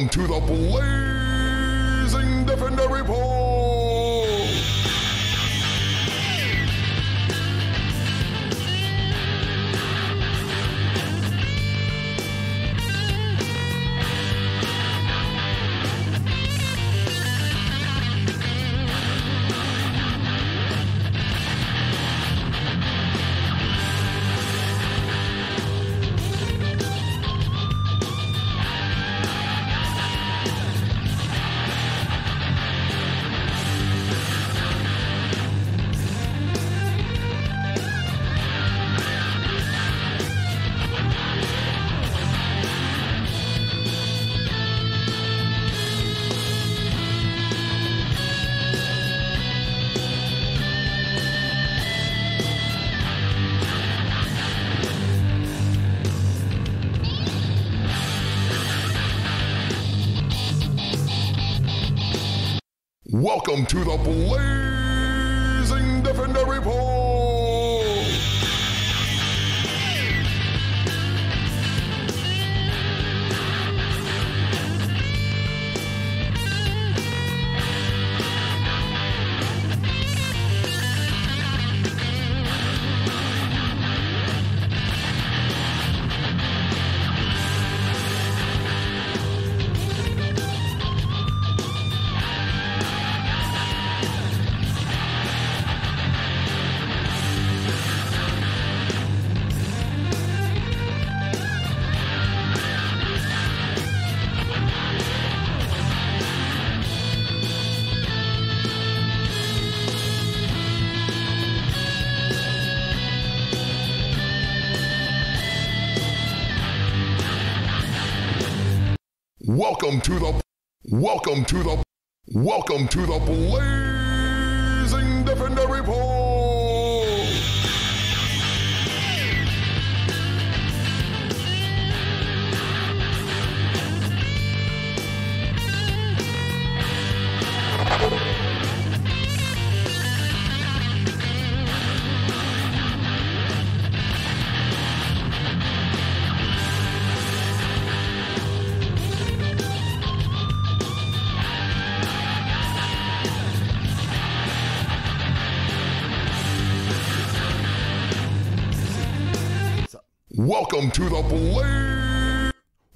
To the Blazing Defender Report. Welcome to the Blazing Defender Report. Welcome to the Blazing Defender Report.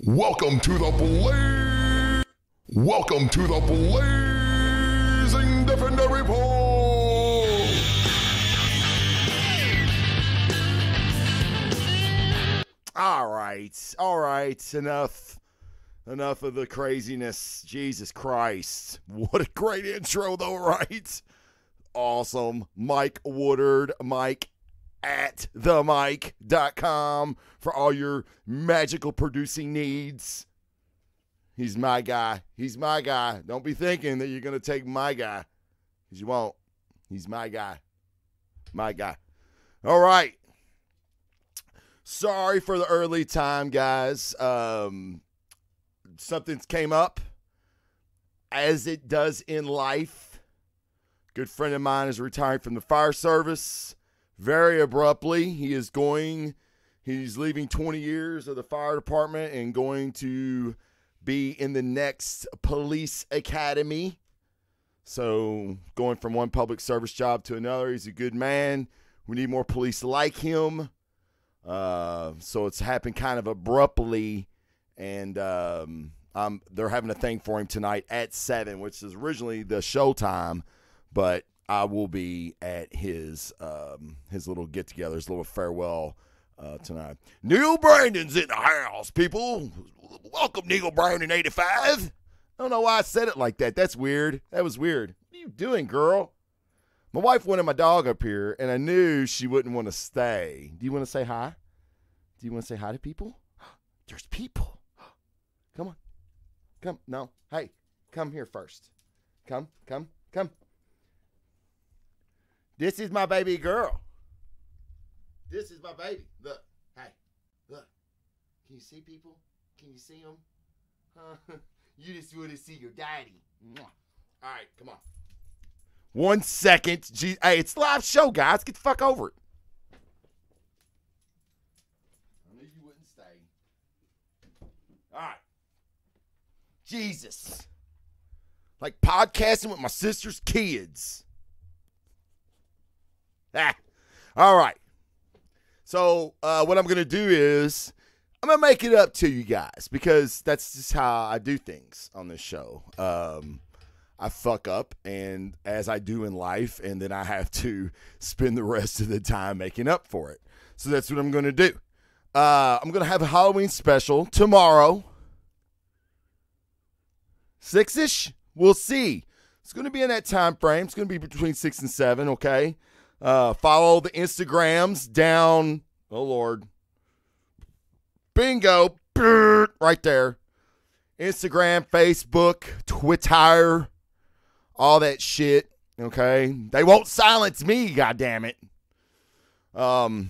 Welcome to the Blazing Defender Report. All right, enough of the craziness. Jesus Christ, what a great intro though, right? Awesome. Mike Woodard, Mike at themike.com for all your magical producing needs. He's my guy. Don't be thinking that you're going to take my guy, because you won't. He's my guy. All right. Sorry for the early time, guys. Something came up, as it does in life. Good friend of mine is retiring from the fire service very abruptly. He's leaving 20 years of the fire department and going to be in the next police academy. So going from one public service job to another. He's a good man. We need more police like him. So it's happened kind of abruptly, and they're having a thing for him tonight at 7, which is originally the show time, but I will be at his little get-together, his little farewell tonight. Neil Brandon's in the house, people. Welcome, Neil Brandon 85. I don't know why I said it like that. That's weird. That was weird. What are you doing, girl? My wife wanted my dog up here, and I knew she wouldn't want to stay. Do you want to say hi? Do you want to say hi to people? There's people. Come on. Come. No. Hey, come here first. Come. This is my baby girl. This is my baby. Look. Hey. Look. Can you see people? Can you see them? You just want to see your daddy. All right. Come on. 1 second. Gee, hey, it's a live show, guys. Get the fuck over it. I knew you wouldn't stay. All right. Jesus. Like podcasting with my sister's kids. Ah. All right. So what I'm going to do is I'm going to make it up to you guys because that's just how I do things on this show. I fuck up, and as I do in life, and then I have to spend the rest of the time making up for it. So that's what I'm going to do. I'm going to have a Halloween special tomorrow. 6-ish? We'll see. It's going to be in that time frame. It's going to be between 6 and 7, okay? Follow the Instagrams down. Oh, Lord. Bingo. Right there. Instagram, Facebook, Twitter, all that shit, okay? They won't silence me, goddammit. Follow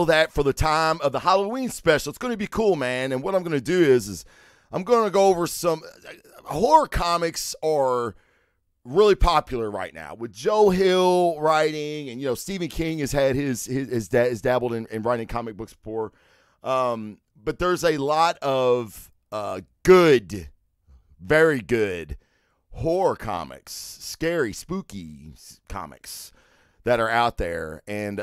that for the time of the Halloween special. It's going to be cool, man. And what I'm going to do is I'm going to go over some horror comics are really popular right now with Joe Hill writing, and Stephen King has had his dabbled in writing comic books before. But there's a lot of good, very good horror comics, scary, spooky comics that are out there. And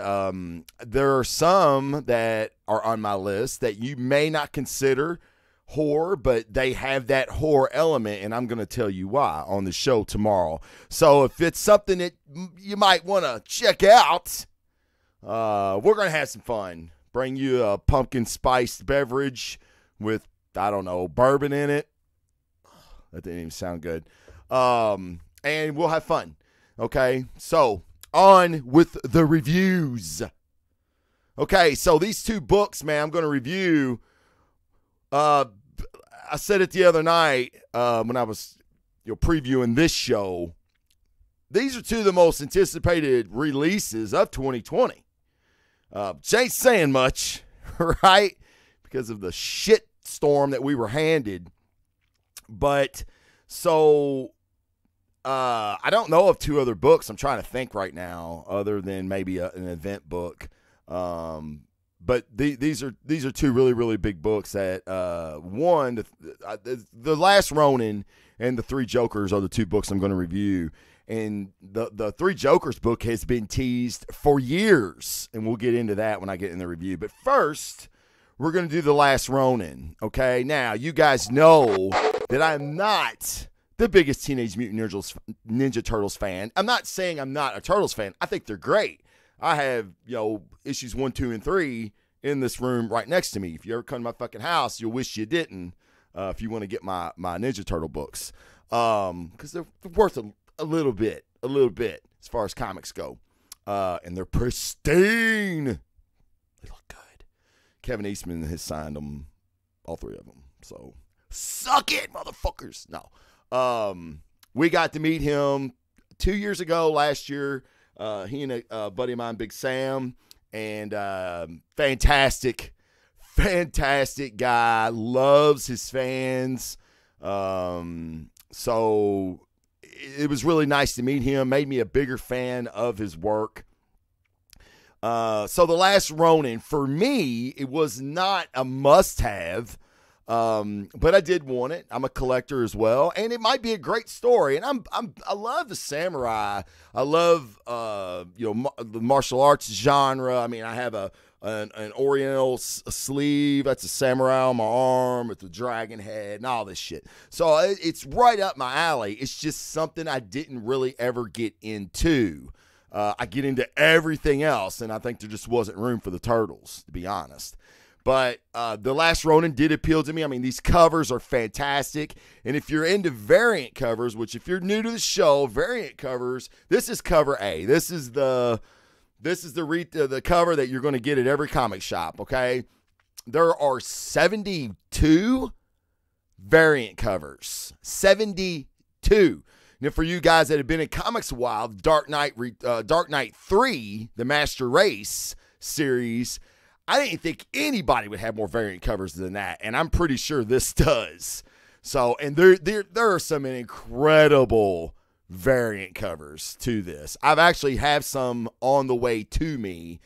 there are some that are on my list that you may not consider horror, but they have that horror element, and I'm going to tell you why on the show tomorrow. So if it's something that you might want to check out, we're going to have some fun. Bring you a pumpkin spiced beverage with, I don't know, bourbon in it. That didn't even sound good. And we'll have fun. Okay, so on with the reviews. Okay, so these two books, man, I'm going to review. I said it the other night when I was previewing this show. These are two of the most anticipated releases of 2020. Ain't saying much, right? Because of the shit storm that we were handed. But so I don't know of two other books. I'm trying to think right now, other than maybe an event book. But these are two really, really big books. That one, the Last Ronin and the Three Jokers are the two books I'm going to review. And the Three Jokers book has been teased for years, and we'll get into that when I get in the review. But first, we're going to do the Last Ronin. Okay, now you guys know that I'm not the biggest Teenage Mutant Ninja Turtles fan. I'm not saying I'm not a Turtles fan. I think they're great. I have, issues 1, 2, and 3 in this room right next to me. If you ever come to my fucking house, you'll wish you didn't. If you want to get my Ninja Turtle books, because they're worth a little bit as far as comics go, and they're pristine. They look good. Kevin Eastman has signed them, all 3 of them. So suck it, motherfuckers. No, we got to meet him 2 years ago, last year. He and a buddy of mine, Big Sam, and fantastic guy, loves his fans. So it was really nice to meet him, made me a bigger fan of his work. So The Last Ronin, for me, it was not a must-have, but I did want it. I'm a collector as well, and it might be a great story. And I love the samurai. I love the martial arts genre. I mean, I have an Oriental sleeve. That's a samurai on my arm with the dragon head and all this shit. So it's right up my alley. It's just something I didn't really ever get into. I get into everything else, and I think there just wasn't room for the turtles, to be honest. But The Last Ronin did appeal to me. I mean, these covers are fantastic. And if you're into variant covers, which if you're new to the show, variant covers, this is cover A. This is the cover that you're going to get at every comic shop, okay? There are 72 variant covers. 72. Now, for you guys that have been in comics a while, Dark Knight 3, the Master Race series, I didn't think anybody would have more variant covers than that, and I'm pretty sure this does. So, and there are some incredible variant covers to this. I've actually have some on the way to me.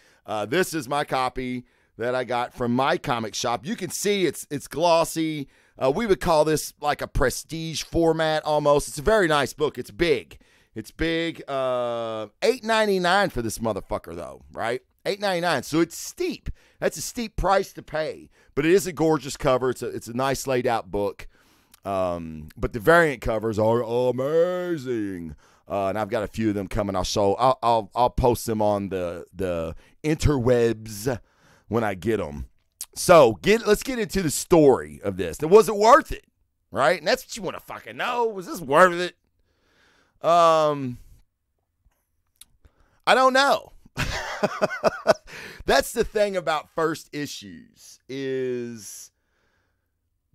This is my copy that I got from my comic shop. You can see it's glossy. We would call this like a prestige format almost. It's a very nice book. It's big. It's big. $8.99 for this motherfucker though, right? $8.99. So it's steep. That's a steep price to pay. But it is a gorgeous cover. It's a nice laid out book. But the variant covers are amazing. And I've got a few of them coming. I'll post them on the interwebs when I get them. So let's get into the story of this. And was it worth it? Right? And that's what you want to fucking know. Was this worth it? I don't know. That's the thing about first issues is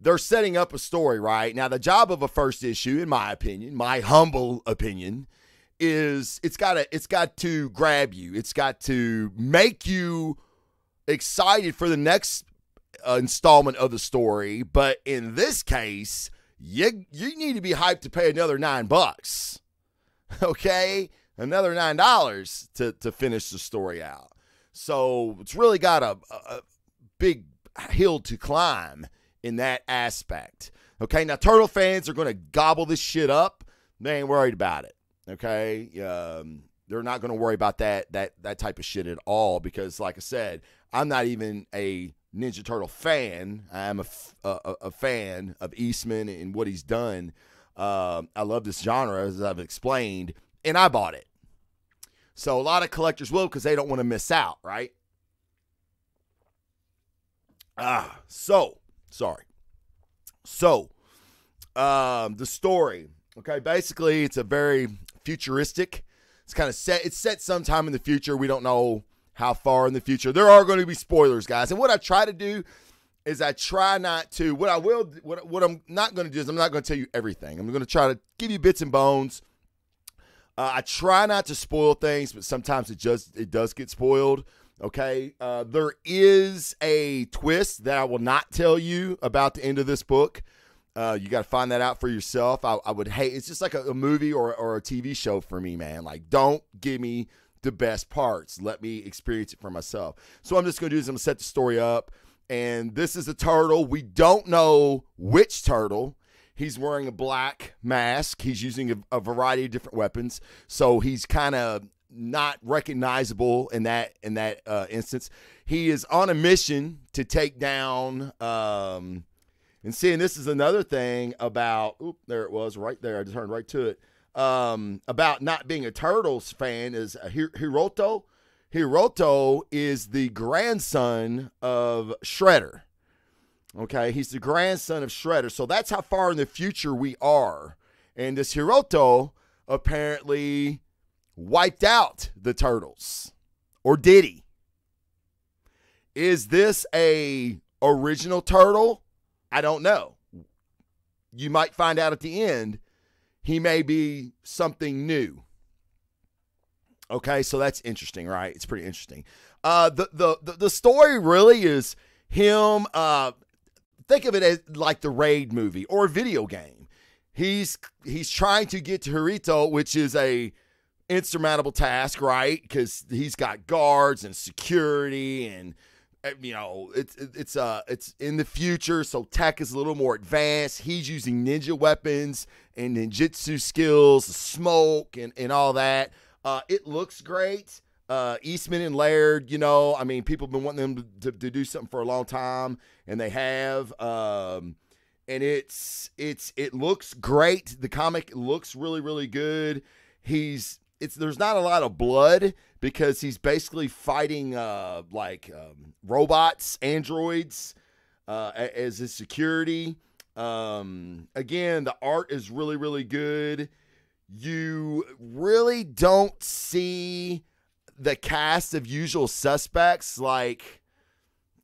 they're setting up a story, right? Now, the job of a first issue, in my opinion, my humble opinion, is it's got to grab you. It's got to make you excited for the next installment of the story. But in this case, you need to be hyped to pay another $9. Okay? Another $9 to finish the story out. So it's really got a big hill to climb in that aspect. Okay, now Turtle fans are going to gobble this shit up. They ain't worried about it. Okay, they're not going to worry about that type of shit at all because, like I said, I'm not even a Ninja Turtle fan. I'm a fan of Eastman and what he's done. I love this genre, as I've explained, and I bought it. So a lot of collectors will because they don't want to miss out, right? Sorry. So, the story, okay, basically it's a very futuristic. It's set sometime in the future. We don't know how far in the future. There are going to be spoilers, guys. And what I try to do is what I'm not going to do is I'm not going to tell you everything. I'm going to try to give you bits and bones. I try not to spoil things, but sometimes it does get spoiled. Okay, there is a twist that I will not tell you about the end of this book. You got to find that out for yourself. I would hate. It's just like a movie or a TV show for me, man. Like, don't give me the best parts. Let me experience it for myself. So what I'm just going to do is I'm going to set the story up. And this is a turtle. We don't know which turtle. He's wearing a black mask. He's using a variety of different weapons. So he's kind of not recognizable in that instance. He is on a mission to take down and seeing this is another thing about there it was right there. I just turned right to it. About not being a Turtles fan is Hiroto. Hiroto is the grandson of Shredder. Okay, he's the grandson of Shredder. So that's how far in the future we are. And this Hiroto apparently wiped out the Turtles. Or did he? Is this a original turtle? I don't know. You might find out at the end he may be something new. Okay, so that's interesting, right? It's pretty interesting. The story really is him. Think of it as like the Raid movie or a video game. He's trying to get to Hiroto, which is a insurmountable task, right? Because he's got guards and security, and it's in the future, so tech is a little more advanced. He's using ninja weapons and ninjutsu skills, smoke, and all that. It looks great. Eastman and Laird, people have been wanting them to do something for a long time, and they have. And it looks great. The comic looks really, really good. There's not a lot of blood because he's basically fighting robots, androids, as his security. Again, the art is really, really good. You really don't see the cast of usual suspects. Like,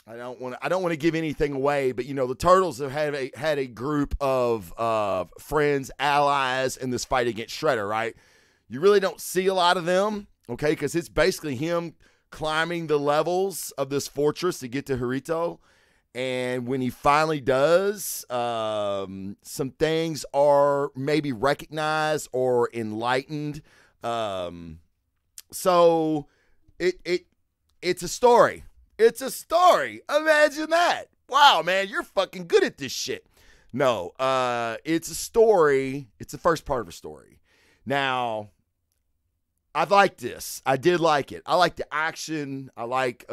I don't want to give anything away, but the Turtles have had a group of friends, allies in this fight against Shredder, right? You really don't see a lot of them, okay? Because it's basically him climbing the levels of this fortress to get to Hiroto. And when he finally does, some things are maybe recognized or enlightened. So it's a story. It's a story. Imagine that. Wow, man, you're fucking good at this shit. No. It's a story. It's the first part of a story. Now, I like this. I did like it. I like the action. I like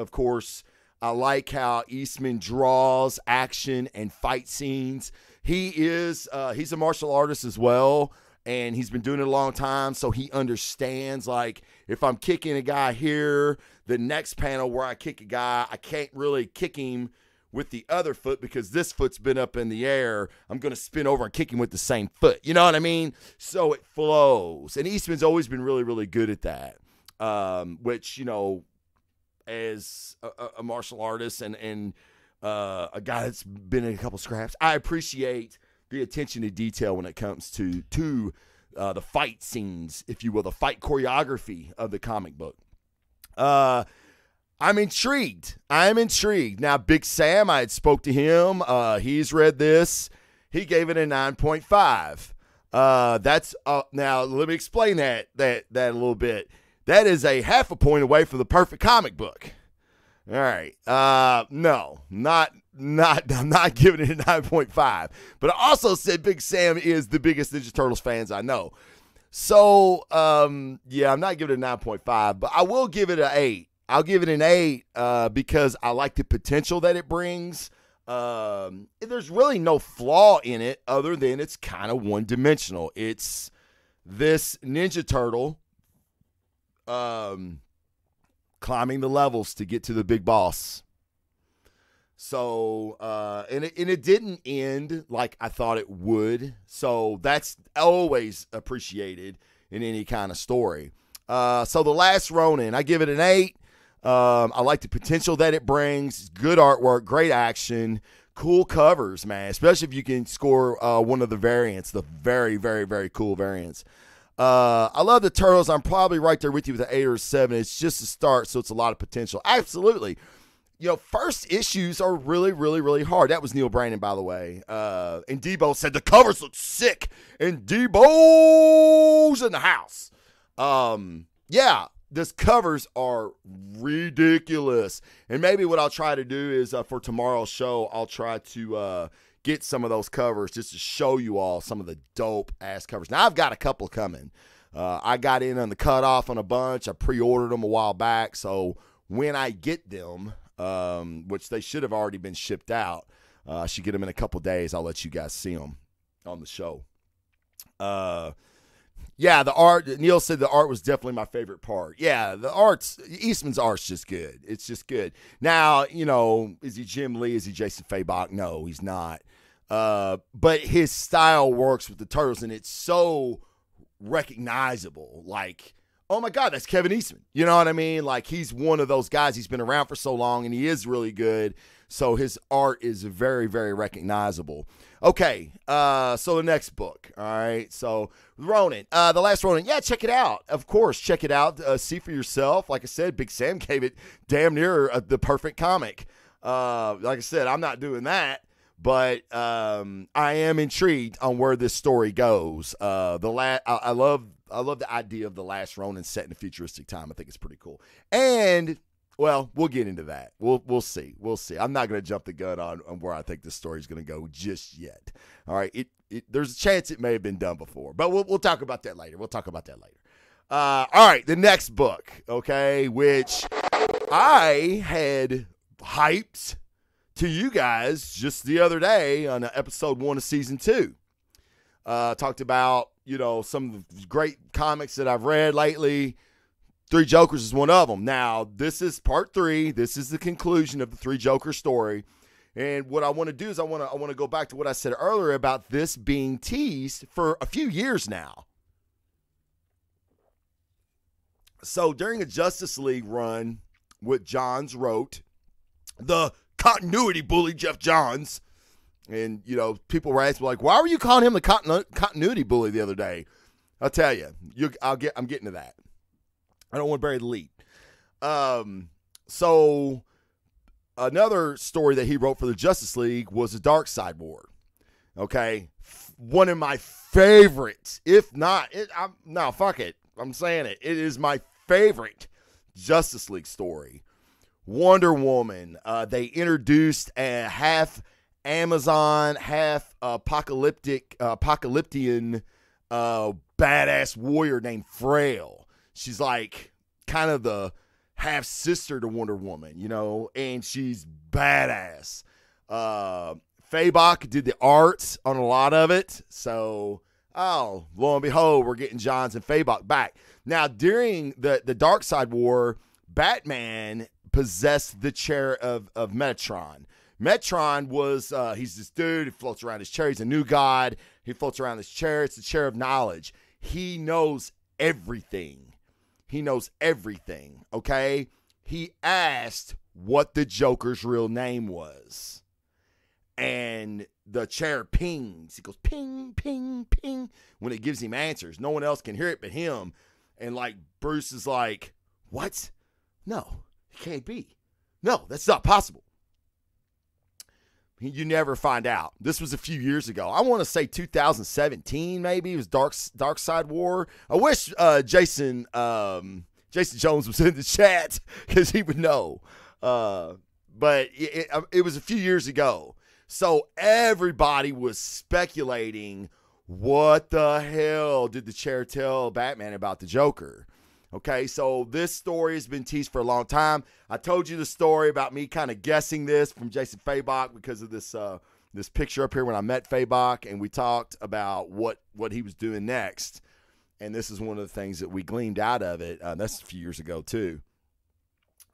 how Eastman draws action and fight scenes. He's a martial artist as well, and he's been doing it a long time, so he understands, like, if I'm kicking a guy here, the next panel where I kick a guy, I can't really kick him with the other foot because this foot's been up in the air. I'm going to spin over and kick him with the same foot. You know what I mean? So it flows. And Eastman's always been really, really good at that, which, you know, as a martial artist and a guy that's been in a couple scraps, I appreciate the attention to detail when it comes to the fight scenes, if you will, the fight choreography of the comic book. I'm intrigued. Now, Big Sam, I had spoke to him. He's read this. He gave it a 9.5. Now let me explain that a little bit. That is a half a point away from the perfect comic book. All right. No, I'm not giving it a 9.5. But I also said Big Sam is the biggest Ninja Turtles fans I know. So, yeah, I'm not giving it a 9.5, but I will give it an 8. I'll give it an 8 because I like the potential that it brings. There's really no flaw in it other than it's kind of one-dimensional. It's this Ninja Turtle climbing the levels to get to the big boss. So, and it didn't end like I thought it would. So that's always appreciated in any kind of story. So The Last Ronin, I give it an 8. I like the potential that it brings. Good artwork, great action, cool covers, man. Especially if you can score one of the variants, the very, very, very cool variants. I love the Turtles. I'm probably right there with you with an 8 or a 7. It's just a start, so it's a lot of potential. Absolutely. You know, first issues are really, really, really hard. That was Neil Brandon, by the way. And Debo said the covers look sick. And Debo's in the house. Yeah, these covers are ridiculous. And maybe what I'll try to do is for tomorrow's show, I'll try to get some of those covers just to show you all some of the dope-ass covers. Now, I've got a couple coming. I got in on the cutoff on a bunch. I pre-ordered them a while back. So when I get them, which they should have already been shipped out, I should get them in a couple days. I'll let you guys see them on the show. Yeah, the art, Neil said the art was definitely my favorite part. Yeah, Eastman's art's just good. It's just good. Now, you know, is he Jim Lee? Is he Jason Fabok? No, he's not. But his style works with the Turtles, and it's so recognizable. Like, oh my God, that's Kevin Eastman. You know what I mean? Like, he's one of those guys. He's been around for so long, and he is really good. So his art is very, very recognizable. Okay, so the next book, all right? So Ronin, The Last Ronin. Yeah, check it out. Of course, check it out. See for yourself. Like I said, Big Sam gave it damn near the perfect comic. Like I said, I'm not doing that, but I am intrigued on where this story goes. I love the idea of The Last Ronin set in a futuristic time. I think it's pretty cool. And well, we'll get into that. We'll see. We'll see. I'm not going to jump the gun on where I think this story is going to go just yet. All right. There's a chance it may have been done before, but we'll talk about that later. All right. The next book, okay, which I had hyped to you guys just the other day on episode 1 of season 2. Talked about, you know, some of the great comics that I've read lately. Three Jokers is one of them. Now, this is part 3. This is the conclusion of the Three Joker story. And what I want to do is I want to go back to what I said earlier about this being teased for a few years now. So during a Justice League run, what Johns wrote, the continuity bully Jeff Johns, and, you know, people were asking, like, why were you calling him the continuity bully the other day? I'll tell you. I'm getting to that. I don't want to bury the lead. So another story that he wrote for the Justice League was the Dark Side War. Okay. One of my favorites, if not, fuck it. I'm saying it. It is my favorite Justice League story. Wonder Woman. They introduced a half Amazon, half apocalyptian badass warrior named Frail. She's like kind of the half sister to Wonder Woman, you know, and she's badass. Fabok did the art on a lot of it. So, lo and behold, we're getting Johns and Fabok back. Now, during the Darkseid War, Batman possessed the chair of Metatron. Metatron was, he's this dude who floats around his chair. He's a new god. He floats around his chair. It's the chair of knowledge. He knows everything. He knows everything, okay? He asked what the Joker's real name was. And the chair pings. He goes ping, ping, ping when it gives him answers. No one else can hear it but him. And like Bruce is like, what? No, it can't be. No, that's not possible. You never find out. This was a few years ago. I want to say 2017 maybe. It was Darkseid War. I wish Jason Jones was in the chat because he would know. But it was a few years ago. So everybody was speculating, what the hell did the chair tell Batman about the Joker? Okay, so this story has been teased for a long time. I told you the story about me kind of guessing this from Jason Fabok because of this this picture up here when I met Fabok, and we talked about what he was doing next. And this is one of the things that we gleaned out of it. That's a few years ago, too.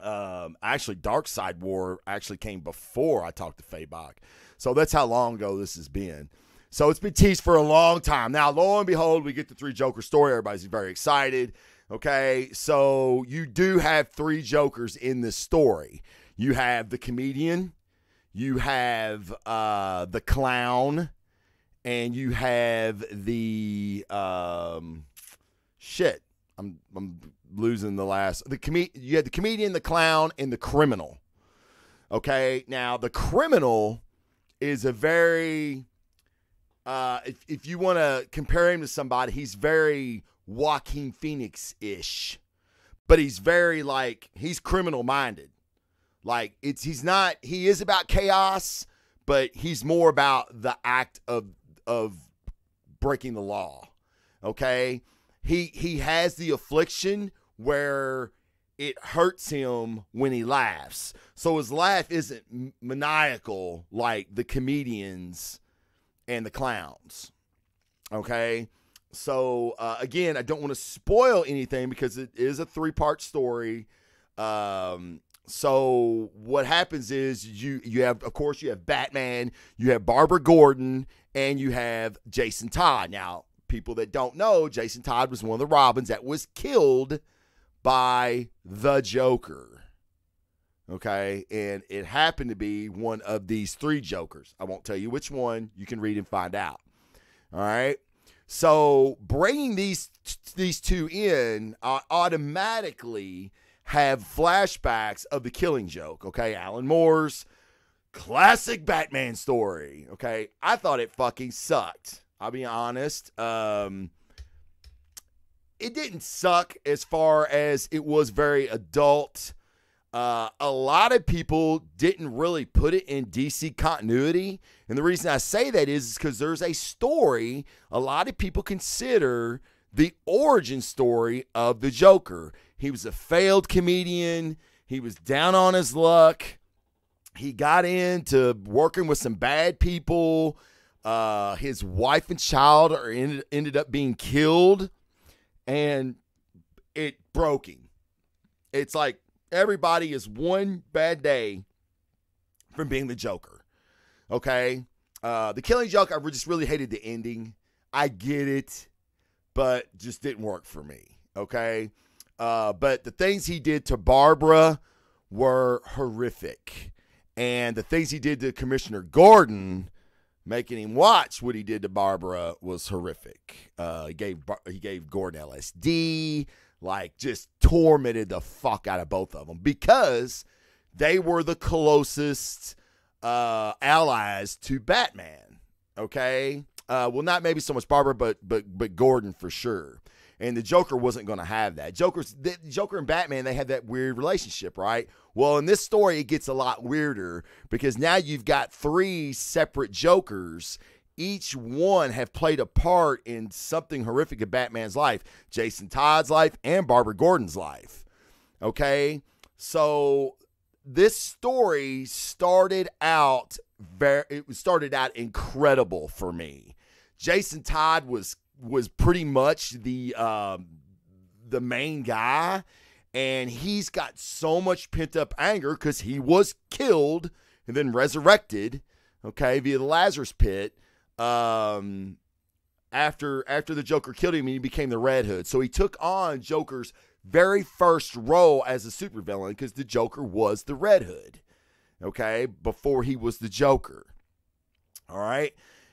Actually, Darkseid War actually came before I talked to Fabok. So that's how long ago this has been. So it's been teased for a long time. Now, lo and behold, we get the 3 Joker story. Everybody's very excited. Okay, so you do have 3 Jokers in this story. You have the comedian, you have the clown, and you have the shit. I'm losing the last. You had the comedian, the clown, and the criminal. Okay, now the criminal is a very if you want to compare him to somebody, he's very Joaquin Phoenix-ish, but he's very he's criminal-minded. Like he is about chaos, but he's more about the act of breaking the law. Okay, he has the affliction where it hurts him when he laughs. So his laugh isn't maniacal like the comedians and the clowns. Okay. So, again, I don't want to spoil anything because it is a 3-part story. So what happens is you have, of course, you have Batman, you have Barbara Gordon, and you have Jason Todd. Now, people that don't know, Jason Todd was one of the Robins that was killed by the Joker. Okay, and it happened to be one of these 3 Jokers. I won't tell you which one. You can read and find out. All right. So bringing these 2 in automatically have flashbacks of the Killing Joke. Okay, Alan Moore's classic Batman story. Okay, I thought it fucking sucked. I'll be honest. It didn't suck as far as it was very adult. A lot of people didn't really put it in DC continuity. And the reason I say that is because there's a story a lot of people consider the origin story of the Joker. He was a failed comedian. He was down on his luck. He got into working with some bad people. His wife and child ended up being killed. And it broke him. It's like everybody is one bad day from being the Joker. Okay? The Killing Joke, I just really hated the ending. I get it, but just didn't work for me. Okay? But the things he did to Barbara were horrific. And the things he did to Commissioner Gordon, making him watch what he did to Barbara, was horrific. He gave Gordon LSD, just tormented the fuck out of both of them because they were the closest allies to Batman. Okay, well, not maybe so much Barbara, but Gordon for sure. And the Joker wasn't going to have that. The Joker and Batman, they had that weird relationship, right? Well, in this story, it gets a lot weirder because now you've got 3 separate Jokers. Each one have played a part in something horrific in Batman's life, Jason Todd's life and Barbara Gordon's life. Okay? So this story started out incredible for me. Jason Todd was pretty much the main guy, and he's got so much pent up anger because he was killed and then resurrected, okay, via the Lazarus Pit. After the Joker killed him, he became the Red Hood. So he took on Joker's very first role as a supervillain because the Joker was the Red Hood, okay, before he was the Joker. All right.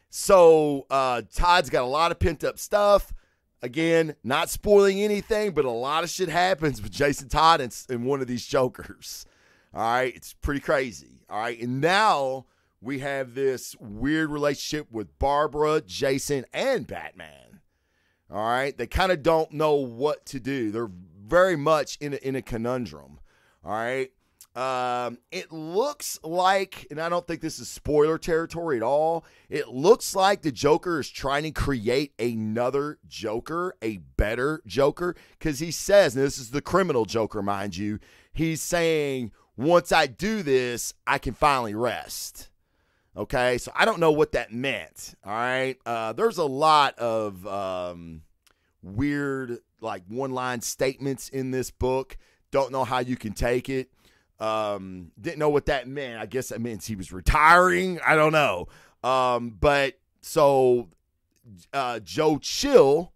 So Todd's got a lot of pent-up stuff. Again, not spoiling anything, but a lot of shit happens with Jason Todd and one of these Jokers. All right? It's pretty crazy. All right? And now we have this weird relationship with Barbara, Jason, and Batman. All right? They kind of don't know what to do. They're very much in a conundrum. All right? It looks like, and I don't think this is spoiler territory at all, it looks like the Joker is trying to create another Joker, a better Joker, because he says, and this is the criminal Joker, mind you, he's saying, once I do this, I can finally rest. Okay, so I don't know what that meant, all right? There's a lot of weird, like, one-line statements in this book. Don't know how you can take it. Didn't know what that meant. I guess that means he was retiring. I don't know. But so Joe Chill,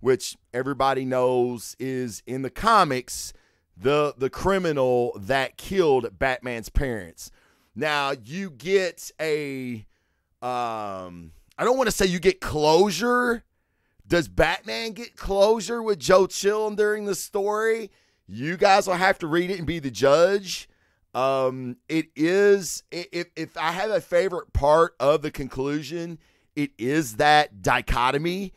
which everybody knows is in the comics the criminal that killed Batman's parents. Now you get I don't want to say you get closure. Does Batman get closure with Joe Chill during the story? You guys will have to read it and be the judge. It is, if I have a favorite part of the conclusion, it is that dichotomy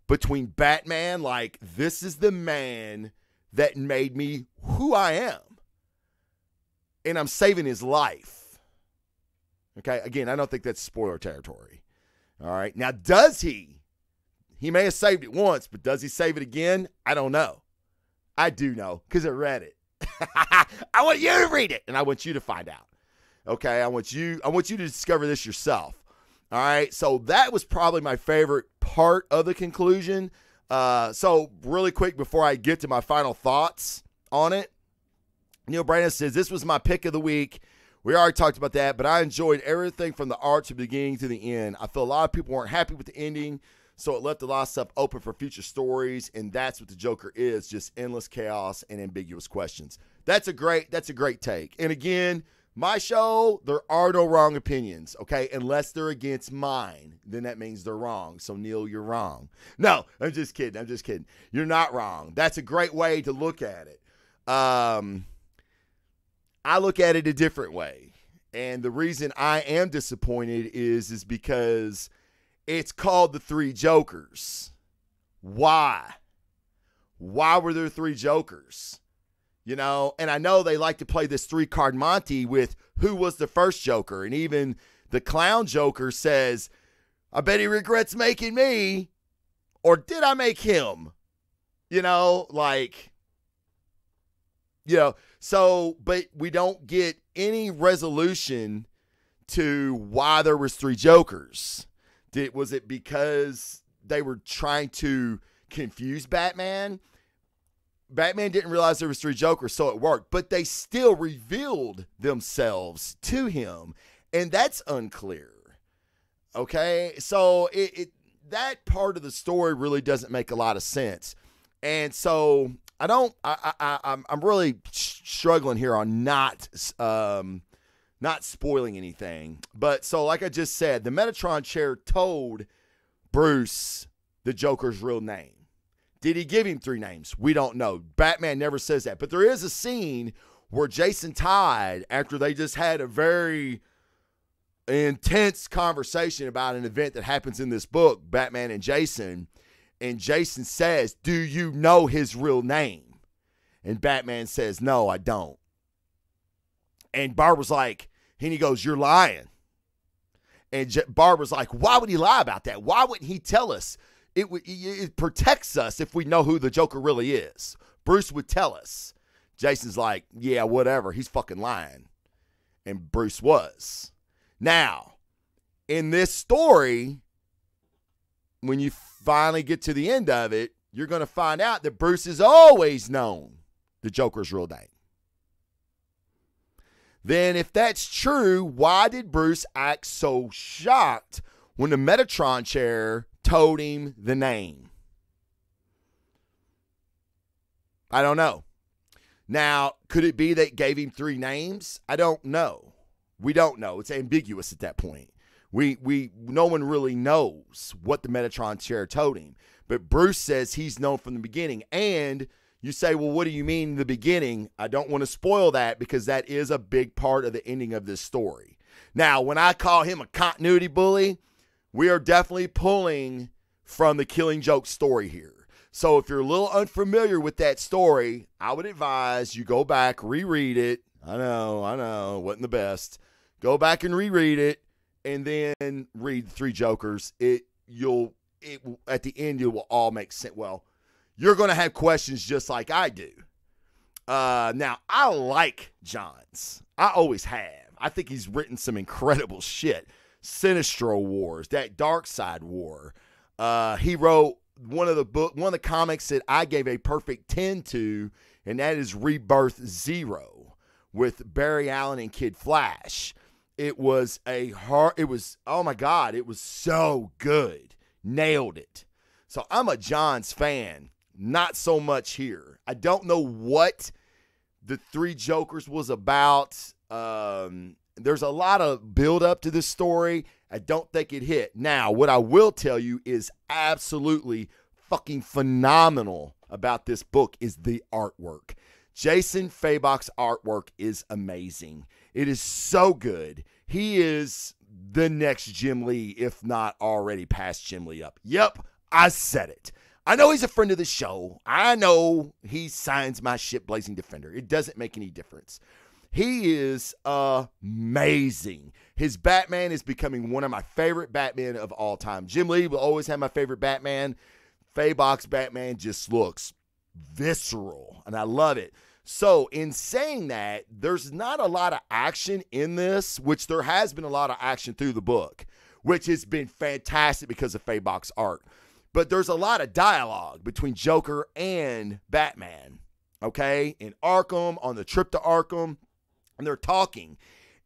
between Batman, like, this is the man that made me who I am, and I'm saving his life. Okay, again, I don't think that's spoiler territory. All right, now does he? He may have saved it once, but does he save it again? I don't know. I do know because I read it. I want you to read it, and I want you to find out. Okay, I want you to discover this yourself. All right, so that was probably my favorite part of the conclusion. So really quick before I get to my final thoughts on it, Neil Brandon says, this was my pick of the week. We already talked about that, but I enjoyed everything from the art to the beginning to the end. I feel a lot of people weren't happy with the ending, so it left a lot of stuff open for future stories, and that's what the Joker is, just endless chaos and ambiguous questions. That's a great take. And again, my show, there are no wrong opinions, okay? Unless they're against mine, then that means they're wrong. So, Neil, you're wrong. No, I'm just kidding. You're not wrong. That's a great way to look at it. I look at it a different way. And the reason I am disappointed is because it's called the 3 Jokers. Why? Why were there 3 Jokers? You know, and I know they like to play this 3-card Monte with who was the first Joker. And even the clown Joker says, I bet he regrets making me. Or did I make him? You know, like, you know, so, but we don't get any resolution to why there was 3 Jokers. Was it because they were trying to confuse Batman? Batman didn't realize there was 3 Jokers, so it worked. But they still revealed themselves to him, and that's unclear. Okay? So that part of the story really doesn't make a lot of sense. And so I'm really struggling here on not spoiling anything. But so like I just said, the Metatron chair told Bruce the Joker's real name. Did he give him 3 names? We don't know. Batman never says that. But there is a scene where Jason Todd, after they just had a very intense conversation about an event that happens in this book, Batman and Jason, And Jason says, do you know his real name? And Batman says, no, I don't. And Barbara's like, and he goes, you're lying. And Barbara's like, why would he lie about that? Why wouldn't he tell us? It protects us if we know who the Joker really is. Bruce would tell us. Jason's like, yeah, whatever. He's fucking lying. And Bruce was. Now, in this story, when you finally get to the end of it, you're going to find out that Bruce has always known the Joker's real name. Then if that's true, why did Bruce act so shocked when the Metatron chair told him the name? I don't know. Now, could it be that gave him 3 names? I don't know. We don't know. It's ambiguous at that point. No one really knows what the Metatron chair told him. But Bruce says he's known from the beginning. And you say, well, what do you mean in the beginning? I don't want to spoil that because that is a big part of the ending of this story. Now, when I call him a continuity bully, we are definitely pulling from the Killing Joke story here. So if you're a little unfamiliar with that story, I would advise you go back, reread it. I know, wasn't the best. Go back and reread it, and then read 3 Jokers. At the end, it will all make sense. Well, you're going to have questions just like I do. Now, I like Johns. I always have. I think he's written some incredible shit. Sinestro Wars, that Dark Side War. He wrote one of the comics that I gave a perfect 10 to, and that is Rebirth Zero with Barry Allen and Kid Flash. It was oh my God, it was so good. Nailed it. So I'm a Johns fan. Not so much here. I don't know what the 3 Jokers was about. There's a lot of build up to this story. I don't think it hit. Now, what I will tell you is absolutely fucking phenomenal about this book is the artwork. Jason Fabok's artwork is amazing. It is so good. He is the next Jim Lee, if not already past Jim Lee up. Yep, I said it. I know he's a friend of the show. I know he signs my shit Blazing Defender. It doesn't make any difference. He is amazing. His Batman is becoming one of my favorite Batman of all time. Jim Lee will always have my favorite Batman. Fabok's Batman just looks visceral, and I love it. So in saying that, there's not a lot of action in this, which there has been a lot of action through the book, which has been fantastic because of Fabok's art. But there's a lot of dialogue between Joker and Batman, okay? In Arkham, on the trip to Arkham, and they're talking.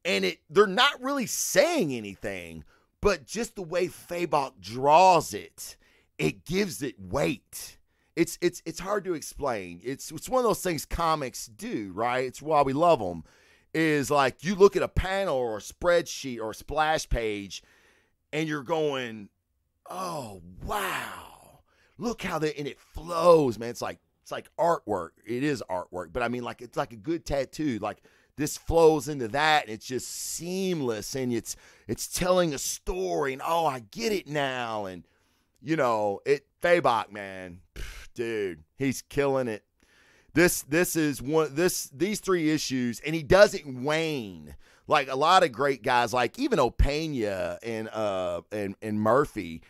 And they're not really saying anything, but just the way Fabok draws it, it gives it weight. It's hard to explain. It's one of those things comics do, right? It's why we love them. Is like you look at a panel or a spreadsheet or a splash page, and you're going, oh wow, look how and it flows, man. It's like artwork. It is artwork, but I mean, like it's like a good tattoo. Like this flows into that, and it's just seamless, and it's telling a story, and oh, I get it now, and you know Fabok, man, dude, he's killing it. This is these 3 issues, and he doesn't wane. Like a lot of great guys, like even Opeña and Murphy,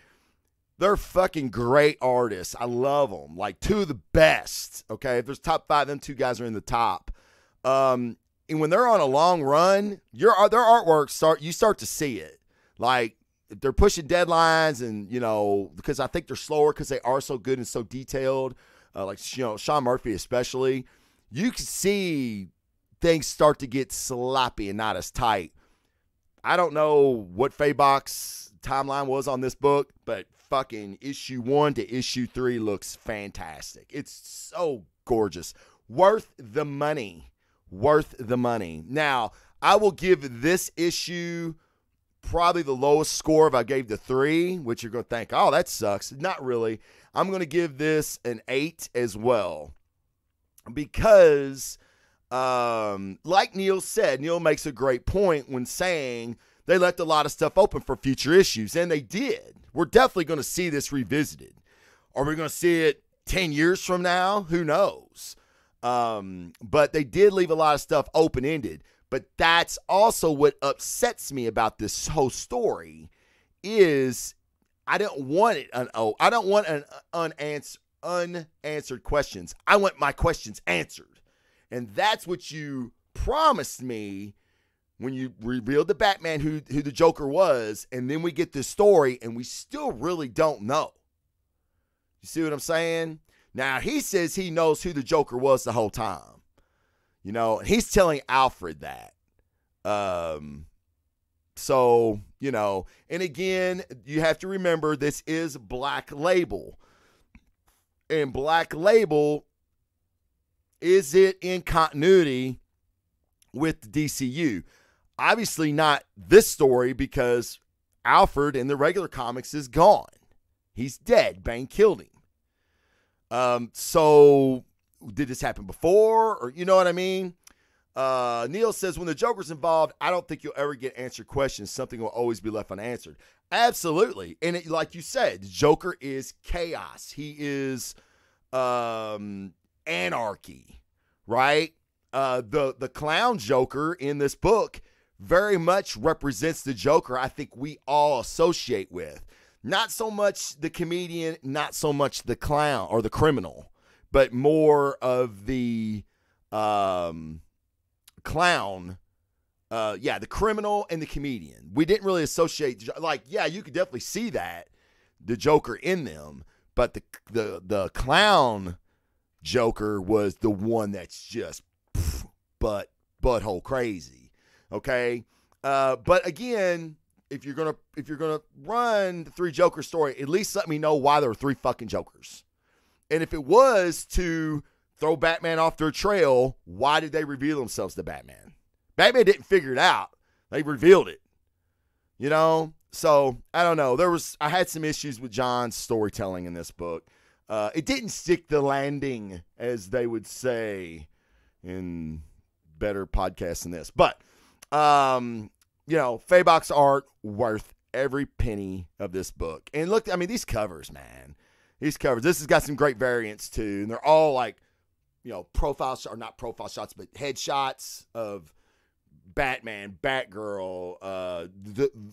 they're fucking great artists. I love them. Like 2 of the best. Okay, if there's top 5, them 2 guys are in the top. And when they're on a long run, their artwork you start to see it. Like if they're pushing deadlines, and you know because I think they're slower because they are so good and so detailed. Like Sean Murphy especially, you can see things start to get sloppy and not as tight. I don't know what Fabok's timeline was on this book, but fucking issue 1 to issue 3 looks fantastic. It's so gorgeous. Worth the money. Now, I will give this issue probably the lowest score if I gave the 3, which you're going to think, oh, that sucks. Not really. I'm going to give this an 8 as well because like Neil said, Neil makes a great point when saying they left a lot of stuff open for future issues, and they did. We're definitely going to see this revisited. Are we going to see it 10 years from now? Who knows? But they did leave a lot of stuff open-ended. But that's also what upsets me about this whole story is I don't want it. I don't want an unanswered questions. I want my questions answered. And that's what you promised me when you revealed to Batman who the Joker was, and then we get this story, and we still really don't know. You see what I'm saying? Now, he says he knows who the Joker was the whole time. You know, he's telling Alfred that. So, you know, and again, you have to remember this is Black Label. And Black Label, is it in continuity with the DCU? Obviously not this story because Alfred in the regular comics is gone. He's dead. Bane killed him. So did this happen before? Or you know what I mean? Neil says, when the Joker's involved, I don't think you'll ever get answered questions. Something will always be left unanswered. Absolutely. And it, like you said, the Joker is chaos. He is anarchy, right? The clown Joker in this book very much represents the Joker I think we all associate with. Not so much the comedian, not so much the clown or the criminal, but more of the clown. The criminal and the comedian. We didn't really associate, like, yeah, you could definitely see that, the Joker in them, but the clown Joker was the one that's just butthole crazy. Okay. But again, if you're gonna run the three Joker story, at least let me know why there were three fucking Jokers. And if it was to throw Batman off their trail, why did they reveal themselves to Batman? Batman didn't figure it out. They revealed it. You know? So, I don't know. I had some issues with John's storytelling in this book. It didn't stick the landing, as they would say in better podcasts than this. But, you know, Faybox art worth every penny of this book. And look, I mean, these covers, man. These covers. This has got some great variants, too. And they're all like, you know, not profile shots, but headshots of Batman, Batgirl,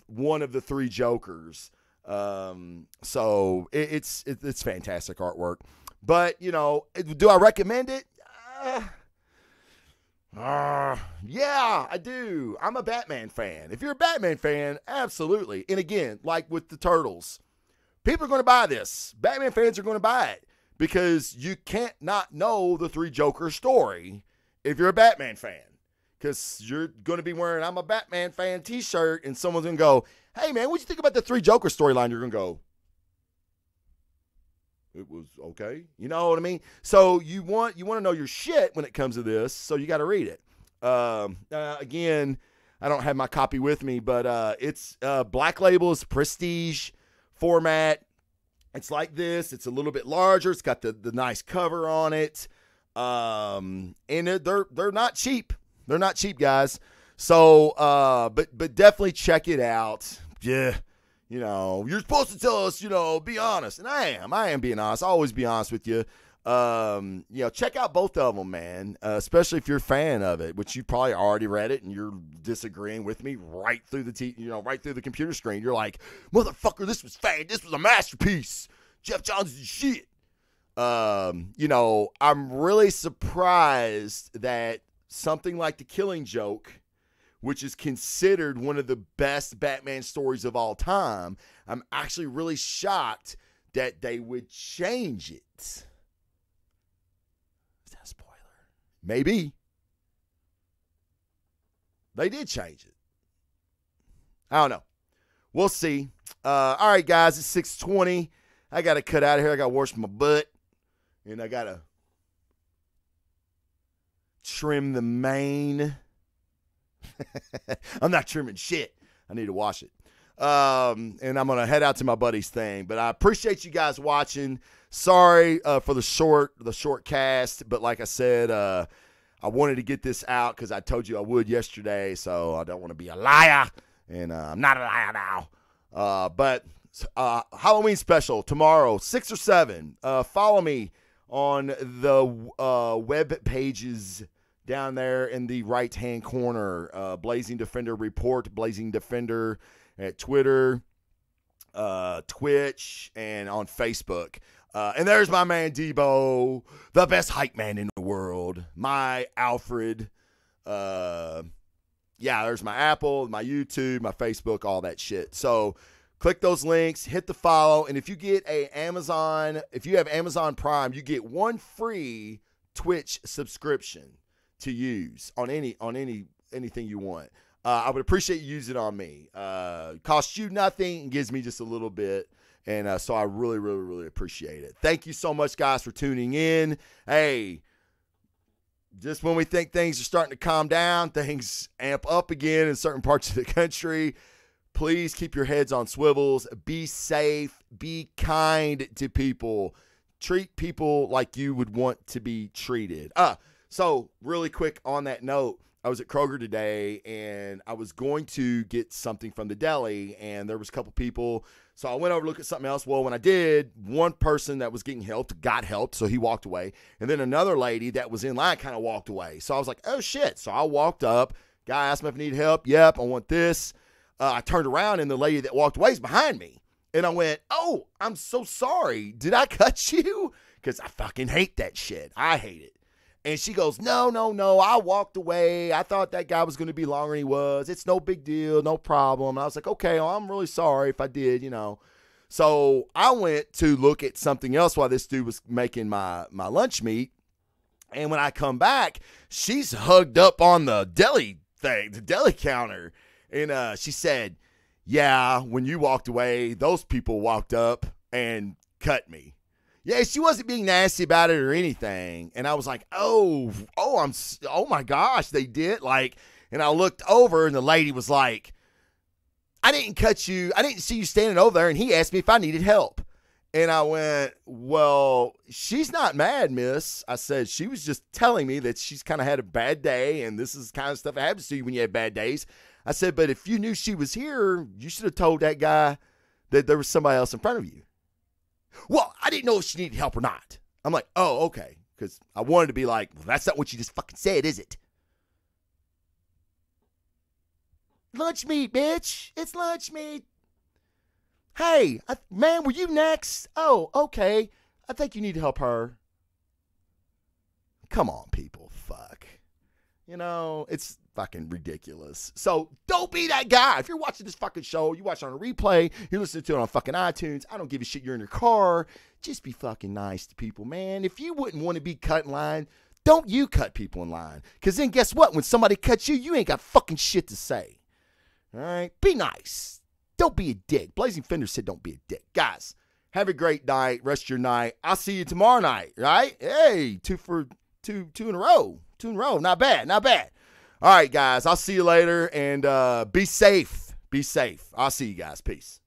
one of the three Jokers. So it's fantastic artwork. But, you know, do I recommend it? Yeah, I do. I'm a Batman fan. If you're a Batman fan, absolutely. And again, like with the Turtles, people are going to buy this. Batman fans are going to buy it because you can't not know the three Joker story if you're a Batman fan. Because you're going to be wearing I'm a Batman fan t-shirt and someone's going to go, hey, man, what'd you think about the three Joker storyline? You're going to go, it was okay. You know what I mean? So you want to know your shit when it comes to this, so you got to read it. Again, I don't have my copy with me, but it's Black Label's prestige format. It's like this. It's a little bit larger. It's got the nice cover on it. And they're not cheap. They're not cheap, guys. So, but definitely check it out. Yeah. You know, you're supposed to tell us, you know, be honest. And I am being honest. I'll always be honest with you. You know, check out both of them, man. Especially if you're a fan of it, which you probably already read it and you're disagreeing with me right through right through the computer screen. You're like, motherfucker, this was fan. This was a masterpiece. Jeff Johns is shit. You know, I'm really surprised that something like The Killing Joke, which is considered one of the best Batman stories of all time, I'm actually really shocked that they would change it. Is that a spoiler? Maybe. They did change it. I don't know. We'll see. All right, guys, it's 6:20. I got to cut out of here. I got to wash my butt. And I got to trim the mane. I'm not trimming shit. I need to wash it. And I'm going to head out to my buddy's thing. But I appreciate you guys watching. Sorry for the short cast. But like I said, I wanted to get this out because I told you I would yesterday. So I don't want to be a liar. And I'm not a liar now. But Halloween special tomorrow, 6 or 7. Follow me on the web pages down there in the right-hand corner. Blazing Defender Report, Blazing Defender at Twitter, Twitch, and on Facebook. And there's my man Debo, the best hype man in the world. My Alfred. There's my Apple, my YouTube, my Facebook, all that shit. So click those links, hit the follow, and if you get if you have Amazon Prime, you get 1 free Twitch subscription to use on anything you want. I would appreciate you using it on me. Costs you nothing, gives me just a little bit. And so I really, really, really appreciate it. Thank you so much, guys, for tuning in. Hey, just when we think things are starting to calm down, things amp up again in certain parts of the country. Please keep your heads on swivels. Be safe. Be kind to people. Treat people like you would want to be treated. So really quick on that note, I was at Kroger today, and I was going to get something from the deli, and there was a couple people. So I went over to look at something else. Well, when I did, one person that was getting helped got helped, so he walked away. And then another lady that was in line kind of walked away. So I was like, oh, shit. So I walked up. Guy asked me if I needed help. Yep, I want this. I turned around, and the lady that walked away is behind me. And I went, oh, I'm so sorry. Did I cut you? Because I fucking hate that shit. I hate it. And she goes, no, I walked away. I thought that guy was going to be longer than he was. It's no big deal, no problem. And I was like, okay, well, I'm really sorry if I did, So I went to look at something else while this dude was making my lunch meat. And when I come back, she's hugged up on the deli counter. And she said, yeah, when you walked away, those people walked up and cut me. Yeah, she wasn't being nasty about it or anything. And I was like, oh my gosh, they did. And I looked over, and the lady was like, I didn't cut you. I didn't see you standing over there. And he asked me if I needed help. And I went, well, she's not mad, miss. I said, she was just telling me that she's kind of had a bad day, and this is the kind of stuff that happens to you when you have bad days. I said, but if you knew she was here, you should have told that guy that there was somebody else in front of you. Well, I didn't know if she needed help or not. I'm like, oh, okay. Because I wanted to be like, well, that's not what you just fucking said, is it? Lunch meat, bitch. It's lunch meat. Hey, man, were you next? Oh, okay. I think you need to help her. Come on, people. Fuck. It's fucking ridiculous. So don't be that guy. If you're watching this fucking show, you watch it on a replay, you're listening to it on fucking iTunes, I don't give a shit, you're in your car, just be fucking nice to people, man. If you wouldn't want to be cut in line, don't you cut people in line. Because then guess what? When somebody cuts you, you ain't got fucking shit to say. All right? Be nice. Don't be a dick. Blazing Fender said don't be a dick. Guys, have a great night. Rest your night. I'll see you tomorrow night, right? Hey, two in a row. 2 in a row. Not bad. Not bad. All right, guys. I'll see you later, and be safe. Be safe. I'll see you guys. Peace.